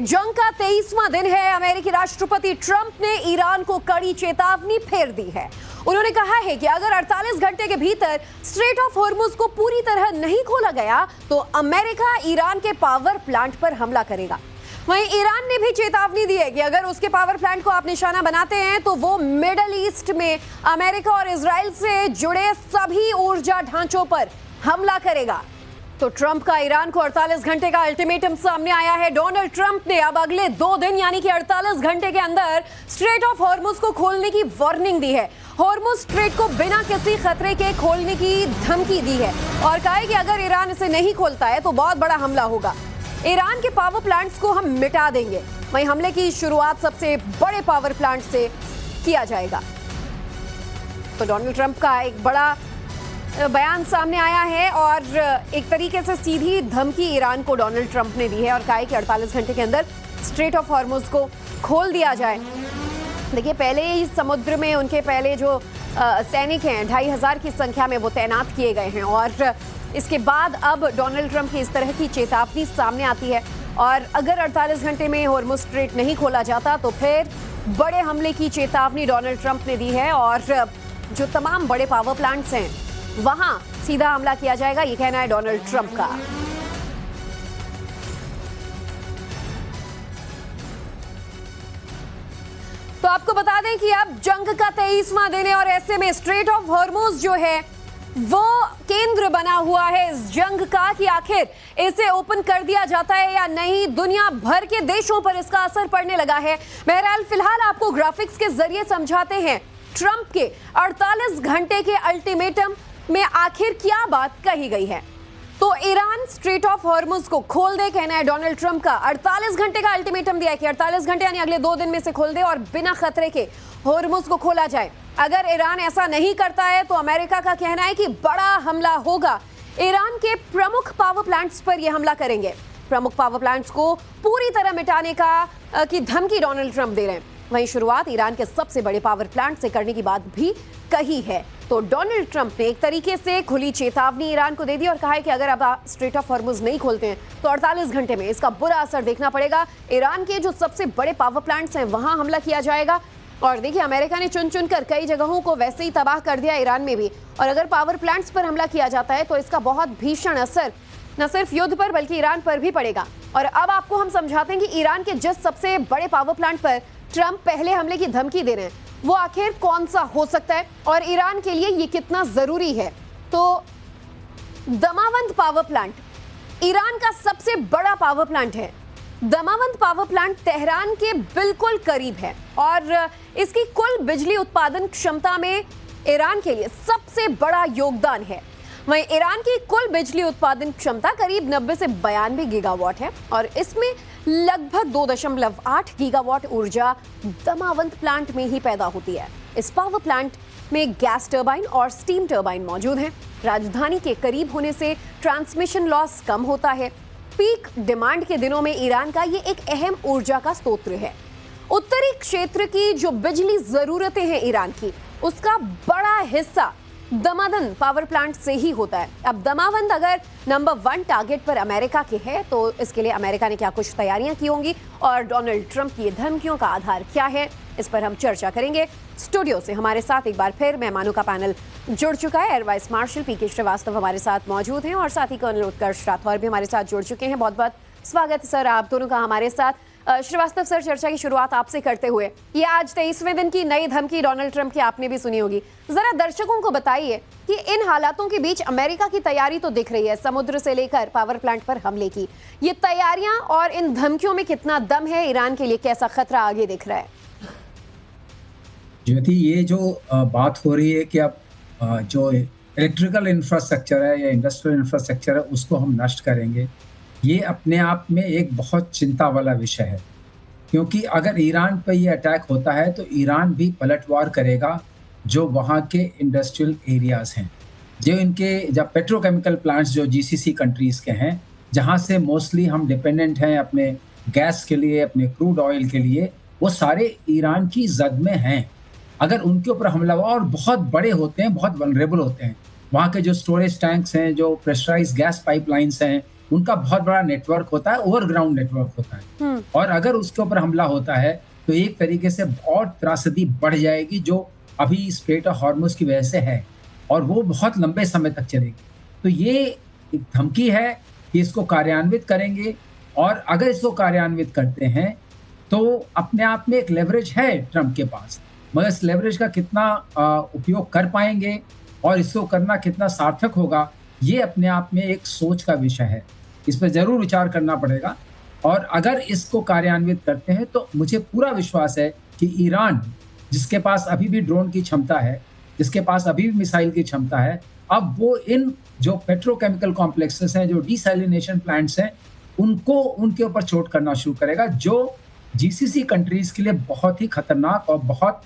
जंग का 23वां दिन है। अमेरिकी राष्ट्रपति ट्रंप ने ईरान को कड़ी चेतावनी फेर दी है। उन्होंने कहा है कि अगर 48 घंटे के भीतर स्ट्रेट ऑफ हॉर्मुज को पूरी तरह नहीं खोला गया तो अमेरिका ईरान के पावर प्लांट पर हमला करेगा। वहीं ईरान ने भी चेतावनी दी है कि अगर उसके पावर प्लांट को आप निशाना बनाते हैं तो वो मिडल ईस्ट में अमेरिका और इजराइल से जुड़े सभी ऊर्जा ढांचों पर हमला करेगा। तो ट्रंप का ईरान को 48 घंटे का अल्टीमेटम सामने आया है। डोनाल्ड ट्रंप ने अब अगले 2 दिन यानी कि 48 घंटे के अंदर स्ट्रेट ऑफ हॉर्मुज को खोलने की वार्निंग दी है। हॉर्मुज स्ट्रेट को बिना किसी खतरे के खोलने की धमकी दी है और कहा है कि अगर ईरान इसे नहीं खोलता है तो बहुत बड़ा हमला होगा। ईरान के पावर प्लांट्स को हम मिटा देंगे। वहीं हमले की शुरुआत सबसे बड़े पावर प्लांट से किया जाएगा। तो डोनाल्ड ट्रंप का एक बड़ा बयान सामने आया है और एक तरीके से सीधी धमकी ईरान को डोनाल्ड ट्रंप ने दी है और कहा है कि 48 घंटे के अंदर स्ट्रेट ऑफ हॉर्मुज को खोल दिया जाए। देखिए, पहले ही समुद्र में उनके पहले जो सैनिक हैं 2500 की संख्या में वो तैनात किए गए हैं और इसके बाद अब डोनाल्ड ट्रंप की इस तरह की चेतावनी सामने आती है और अगर 48 घंटे में हॉर्मुज स्ट्रेट नहीं खोला जाता तो फिर बड़े हमले की चेतावनी डोनाल्ड ट्रंप ने दी है और जो तमाम बड़े पावर प्लांट्स हैं वहां सीधा हमला किया जाएगा, ये कहना है डोनाल्ड ट्रंप का। तो आपको बता दें कि अब जंग का 23वां दिन है और ऐसे में स्ट्रेट ऑफ हॉर्मुज जो है वो केंद्र बना हुआ है इस जंग का कि आखिर इसे ओपन कर दिया जाता है या नहीं। दुनिया भर के देशों पर इसका असर पड़ने लगा है। बहरहाल फिलहाल आपको ग्राफिक्स के जरिए समझाते हैं ट्रंप के 48 घंटे के अल्टीमेटम में आखिर क्या बात कही गई है। तो ईरान स्ट्रेट ऑफ हॉर्मुज को खोल दे, कहना है डोनाल्ड ट्रंप का। 48 घंटे का अल्टीमेटम दिया है कि 48 घंटे यानी अगले 2 दिन में से खोल दे और बिना खतरे के हॉर्मुज को खोला जाए। अगर ईरान ऐसा नहीं करता है तो अमेरिका का कहना है कि बड़ा हमला होगा। ईरान के प्रमुख पावर प्लांट्स पर यह हमला करेंगे। प्रमुख पावर प्लांट्स को पूरी तरह मिटाने की धमकी डोनाल्ड ट्रंप दे रहे हैं। वहीं शुरुआत ईरान के सबसे बड़े पावर प्लांट से करने की बात भी कही है। तो डोनाल्ड ट्रंप ने एक तरीके से खुली चेतावनी ईरान को दे दी और कहा है कि अगर अब स्ट्रेट ऑफ हॉर्मुज नहीं खोलते हैं तो 48 घंटे में इसका बुरा असर देखना पड़ेगा। ईरान के जो सबसे बड़े पावर प्लांट्स हैं वहां हमला किया जाएगा। और देखिए, अमेरिका ने चुन चुनकर कई जगहों को वैसे ही तबाह कर दिया ईरान में भी, और अगर पावर प्लांट्स पर हमला किया जाता है तो इसका बहुत भीषण असर न सिर्फ युद्ध पर बल्कि ईरान पर भी पड़ेगा। और अब आपको हम समझाते हैं कि ईरान के जिस सबसे बड़े पावर प्लांट पर ट्रंप पहले हमले की धमकी दे रहे हैं वो आखिर कौन सा हो सकता है और ईरान के लिए ये कितना जरूरी है। तो दमावंद पावर प्लांट ईरान का सबसे बड़ा पावर प्लांट है। दमावंद पावर प्लांट तेहरान के बिल्कुल करीब है और इसकी कुल बिजली उत्पादन क्षमता में ईरान के लिए सबसे बड़ा योगदान है। वहीं ईरान की कुल बिजली उत्पादन क्षमता करीब 90 से 92 गीगावाट है और इसमें लगभग 2.8 गीगावाट ऊर्जा दमावंद प्लांट में ही पैदा होती है। इस पावर प्लांट में गैस टरबाइन और स्टीम टरबाइन मौजूद हैं। राजधानी के करीब होने से ट्रांसमिशन लॉस कम होता है। पीक डिमांड के दिनों में ईरान का ये एक अहम ऊर्जा का स्रोत है। उत्तरी क्षेत्र की जो बिजली जरूरतें हैं ईरान की, उसका बड़ा हिस्सा दमावंद पावर प्लांट से ही होता है। अब दमावंद अगर नंबर 1 टारगेट पर अमेरिका के है तो इसके लिए अमेरिका ने क्या कुछ तैयारियां की होंगी और डोनाल्ड ट्रंप की धमकियों का आधार क्या है, इस पर हम चर्चा करेंगे। स्टूडियो से हमारे साथ एक बार फिर मेहमानों का पैनल जुड़ चुका है। एयर वाइस मार्शल पीके श्रीवास्तव हमारे साथ मौजूद हैं और साथ ही कर्नल उत्कर्ष राठौर भी हमारे साथ जुड़ चुके हैं। बहुत बहुत स्वागत सर आप दोनों का हमारे साथ। श्रीवास्तव सर, चर्चा की शुरुआत आपसे करते हुए, ये आज 23वें दिन की नई धमकी डोनाल्ड ट्रंप की आपने भी सुनी होगी। जरा दर्शकों को बताइए कि इन हालातों के बीच अमेरिका की तैयारी तो दिख रही है समुद्र से लेकर पावर प्लांट पर हमले की, ये तैयारियां और इन धमकियों में कितना दम है, ईरान के लिए कैसा खतरा आगे दिख रहा है? ज्योति, ये जो बात हो रही है कि अब जो इलेक्ट्रिकल इंफ्रास्ट्रक्चर है या इंडस्ट्रियल इंफ्रास्ट्रक्चर है उसको हम नष्ट करेंगे, ये अपने आप में एक बहुत चिंता वाला विषय है। क्योंकि अगर ईरान पर ये अटैक होता है तो ईरान भी पलटवार करेगा जो वहाँ के इंडस्ट्रियल एरियाज़ हैं, जो इनके जब पेट्रोकेमिकल प्लांट्स जो जीसीसी कंट्रीज़ के हैं, जहाँ से मोस्टली हम डिपेंडेंट हैं अपने गैस के लिए, अपने क्रूड ऑयल के लिए, वो सारे ईरान की जद में हैं। अगर उनके ऊपर हमला हुआ, और बहुत बड़े होते हैं, बहुत वल्नरेबल होते हैं, वहाँ के जो स्टोरेज टैंक्स हैं, जो प्रेशराइज गैस पाइपलाइंस हैं, उनका बहुत बड़ा नेटवर्क होता है, ओवरग्राउंड नेटवर्क होता है, और अगर उसके ऊपर हमला होता है तो एक तरीके से और त्रासदी बढ़ जाएगी जो अभी स्ट्रेट ऑफ हॉर्मुज की वजह से है, और वो बहुत लंबे समय तक चलेगी। तो ये एक धमकी है कि इसको कार्यान्वित करेंगे, और अगर इसको कार्यान्वित करते हैं तो अपने आप में एक लेवरेज है ट्रंप के पास, मगर इस लेवरेज का कितना उपयोग कर पाएंगे और इसको करना कितना सार्थक होगा, ये अपने आप में एक सोच का विषय है। इस पर ज़रूर विचार करना पड़ेगा, और अगर इसको कार्यान्वित करते हैं तो मुझे पूरा विश्वास है कि ईरान, जिसके पास अभी भी ड्रोन की क्षमता है, जिसके पास अभी भी मिसाइल की क्षमता है, अब वो इन जो पेट्रोकेमिकल कॉम्प्लेक्सेस हैं, जो डिसैलिनेशन प्लांट्स हैं, उनको उनके ऊपर चोट करना शुरू करेगा, जो जीसीसी कंट्रीज के लिए बहुत ही खतरनाक और बहुत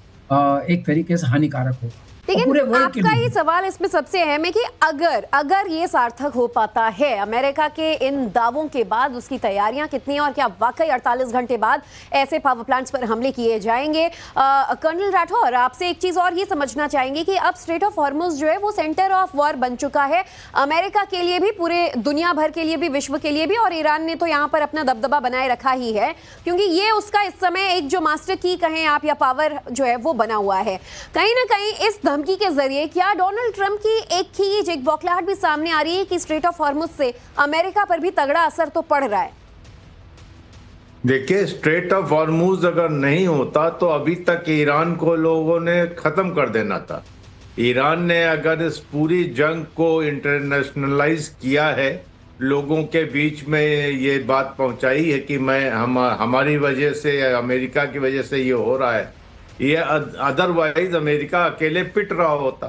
एक तरीके से हानिकारक होगा। लेकिन आपका ये सवाल इसमें सबसे अहम है कि अगर ये सार्थक हो पाता है, अमेरिका के इन दावों के बाद उसकी तैयारियां कितनी हैं और क्या वाकई 48 घंटे बाद ऐसे पावर प्लांट्स पर हमले किए जाएंगे? कर्नल राठौर, आपसे एक चीज और ये समझना चाहेंगे कि अब स्ट्रेट ऑफ हॉर्मुज जो है वो सेंटर ऑफ वॉर बन चुका है, अमेरिका के लिए भी, पूरे दुनिया भर के लिए भी, विश्व के लिए भी, और ईरान ने तो यहाँ पर अपना दबदबा बनाए रखा ही है, क्योंकि ये उसका इस समय एक जो मास्टर की कहें आप या पावर जो है वो बना हुआ है। कहीं ना कहीं इस धमकी के जरिए क्या डोनाल्ड ट्रंप की एक खींच, एक बौखलाहट भी सामने आ रही है कि स्ट्रेट ऑफ हॉर्मुज से अमेरिका पर भी तगड़ा असर तो पड़ रहा है? देखिए, स्ट्रेट ऑफ हॉर्मुज अगर नहीं होता तो अभी तक ईरान को लोगों ने खत्म कर देना था। ईरान ने अगर इस पूरी जंग को इंटरनेशनलाइज किया है, लोगों के बीच में ये बात पहुंचाई है कि हमारी वजह से, अमेरिका की वजह से ये हो रहा है, ये अदरवाइज अमेरिका अकेले पिट रहा होता,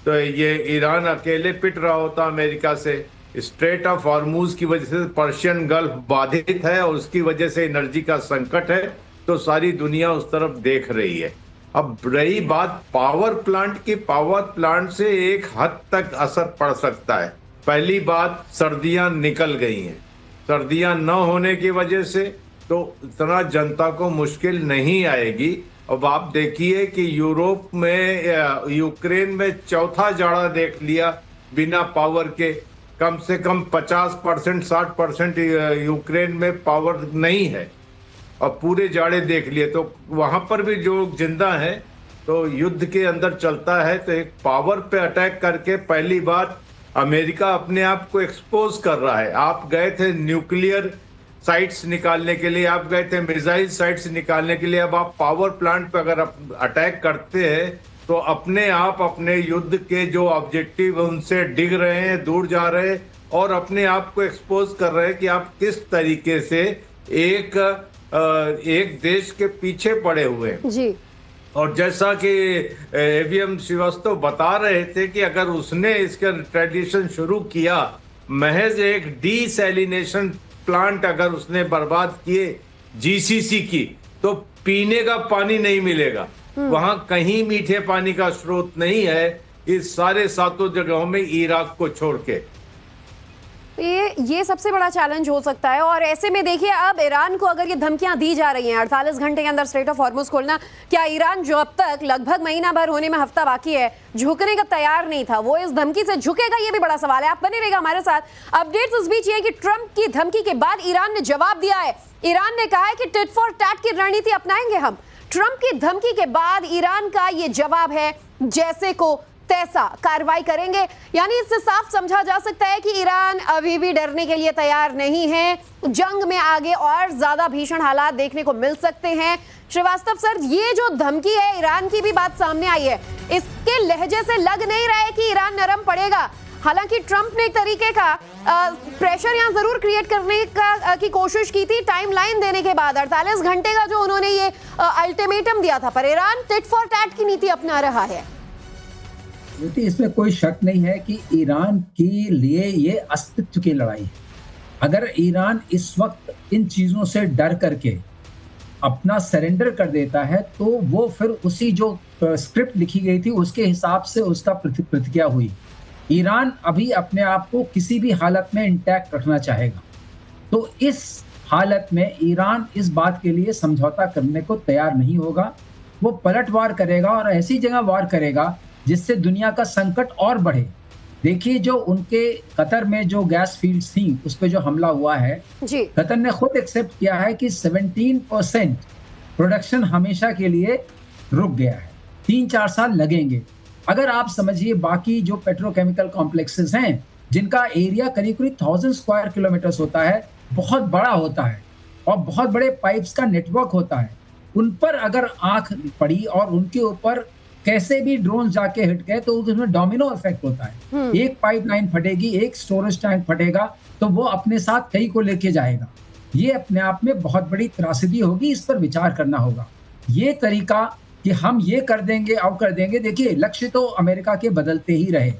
तो ये ईरान अकेले पिट रहा होता अमेरिका से। स्ट्रेट ऑफ हॉर्मुज की वजह से पर्शियन गल्फ बाधित है और उसकी वजह से एनर्जी का संकट है, तो सारी दुनिया उस तरफ देख रही है। अब रही बात पावर प्लांट की, पावर प्लांट से एक हद तक असर पड़ सकता है। पहली बात, सर्दियां निकल गई हैं, सर्दियां न होने की वजह से तो इतना जनता को मुश्किल नहीं आएगी। अब आप देखिए कि यूरोप में, यूक्रेन में चौथा जाड़ा देख लिया बिना पावर के। कम से कम 50% 60% यूक्रेन में पावर नहीं है, और पूरे जाड़े देख लिए, तो वहां पर भी जो जिंदा है तो युद्ध के अंदर चलता है। तो एक पावर पे अटैक करके पहली बात अमेरिका अपने आप को एक्सपोज कर रहा है। आप गए थे न्यूक्लियर साइट्स निकालने के लिए, आप गए थे मिसाइल साइट्स निकालने के लिए, अब आप पावर प्लांट पर अगर अटैक करते हैं तो अपने आप अपने युद्ध के जो ऑब्जेक्टिव उनसे डिग रहे हैं, दूर जा रहे हैं, और अपने आप को एक्सपोज कर रहे हैं कि आप किस तरीके से एक देश के पीछे पड़े हुए हैं जी। और जैसा कि एवीएम श्रीवास्तव बता रहे थे कि अगर उसने इसका ट्रेडिशन शुरू किया, महज एक डीसैलिनेशन प्लांट अगर उसने बर्बाद किए जीसीसी की, तो पीने का पानी नहीं मिलेगा, वहां कहीं मीठे पानी का स्रोत नहीं है इस सारे 7 जगहों में इराक को छोड़ के। ये सबसे बड़ा चैलेंज हो सकता है। और ऐसे में देखिए, अब ईरान को अगर ये धमकियां दी जा रही हैं 48 घंटे के अंदर स्ट्रेट ऑफ हॉर्मुज खोलना, क्या ईरान जो अब तक लगभग महीना भर होने में हफ्ता बाकी है झुकने का तैयार नहीं था, वो इस धमकी से झुकेगा? ये भी बड़ा सवाल है। आप बने रहेगा हमारे साथ। अपडेट्स इस बीच ये कि ट्रंप की धमकी के बाद ईरान ने जवाब दिया है। ईरान ने कहा है कि टिट फॉर टैट की रणनीति अपनाएंगे हम। ट्रंप की धमकी के बाद ईरान का ये जवाब है, जैसे को तैसा कार्रवाई करेंगे। यानी इससे साफ समझा जा सकता है कि ईरान अभी भी डरने के लिए तैयार नहीं है। जंग में आगे और ज्यादा भीषण हालात देखने को मिल सकते हैं। श्रीवास्तव सर, ये जो धमकी है, ईरान की भी बात सामने आई है, इसके लहजे से लग नहीं रहा है कि ईरान नरम पड़ेगा। हालांकि ट्रंप ने एक तरीके का प्रेशर यहां जरूर क्रिएट करने की कोशिश की थी टाइमलाइन देने के बाद। 48 घंटे का जो उन्होंने ये अल्टीमेटम दिया था, पर ईरान टिट फॉर टैट की नीति अपना रहा है। इसमें कोई शक नहीं है कि ईरान के लिए ये अस्तित्व की लड़ाई है। अगर ईरान इस वक्त इन चीजों से डर करके अपना सरेंडर कर देता है, तो वो फिर उसी जो स्क्रिप्ट लिखी गई थी उसके हिसाब से उसका प्रतिक्रिया हुई। ईरान अभी अपने आप को किसी भी हालत में इंटैक्ट रखना चाहेगा, तो इस हालत में ईरान इस बात के लिए समझौता करने को तैयार नहीं होगा। वो पलटवार करेगा और ऐसी जगह वार करेगा जिससे दुनिया का संकट और बढ़े। देखिए जो उनके कतर में जो गैस फील्ड्स थी उस पे जो हमला हुआ है, जी। कतर ने खुद एक्सेप्ट किया है कि 17% प्रोडक्शन हमेशा के लिए रुक गया है। 3-4 साल लगेंगे। अगर आप समझिए बाकी जो पेट्रोकेमिकल कॉम्प्लेक्सेस हैं, जिनका एरिया करीब-करीब 1000 स्क्वायर किलोमीटर्स होता है, बहुत बड़ा होता है और बहुत बड़े पाइप्स का नेटवर्क होता है। उन पर अगर आँख पड़ी और उनके ऊपर कैसे भी ड्रोन जाके हिट गए तो उसमें डोमिनो इफेक्ट होता है। एक पाइपलाइन फटेगी, एक स्टोरेज टैंक फटेगा तो वो अपने साथ कई को लेके जाएगा। ये अपने आप में बहुत बड़ी त्रासदी होगी, इस पर विचार करना होगा। ये तरीका कि हम ये कर देंगे और कर देंगे, देखिए लक्ष्य तो अमेरिका के बदलते ही रहे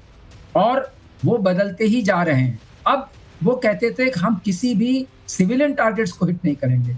और वो बदलते ही जा रहे हैं। अब वो कहते थे कि हम किसी भी सिविलियन टारगेट्स को हिट नहीं करेंगे।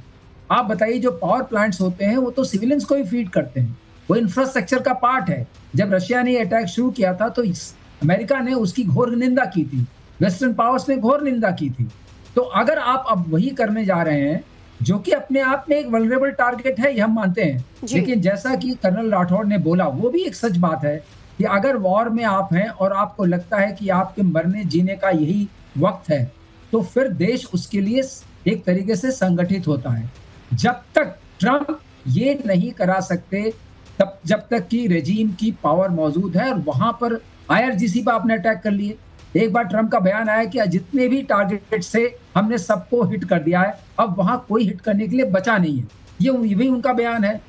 आप बताइए जो पावर प्लांट्स होते हैं वो तो सिविलियंस को ही फीड करते हैं, वो इंफ्रास्ट्रक्चर का पार्ट है। जब रशिया ने अटैक शुरू किया था तो अमेरिका ने उसकी घोर निंदा की थी, वेस्टर्न पावर्स ने घोर निंदा की थी। तो अगर आप अब वही करने जा रहे हैं जो कि अपने आप में एक वल्नरेबल टारगेट है, ये हम मानते हैं, लेकिन जैसा कि कर्नल राठौड़ ने बोला वो भी एक सच बात है कि अगर वॉर में आप हैं और आपको लगता है कि आपके मरने जीने का यही वक्त है, तो फिर देश उसके लिए एक तरीके से संगठित होता है। जब तक ट्रंप ये नहीं करा सकते तब जब तक कि रेजीम की पावर मौजूद है, और वहां पर आईआरजीसी पर आपने अटैक कर लिए। एक बार ट्रंप का बयान आया कि जितने भी टारगेट से हमने सबको हिट कर दिया है, अब वहां कोई हिट करने के लिए बचा नहीं है। ये भी उनका बयान है।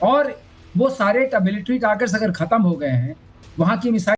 और वो सारे मिलिट्री टारगेट्स अगर खत्म हो गए हैं, वहां की मिसाइल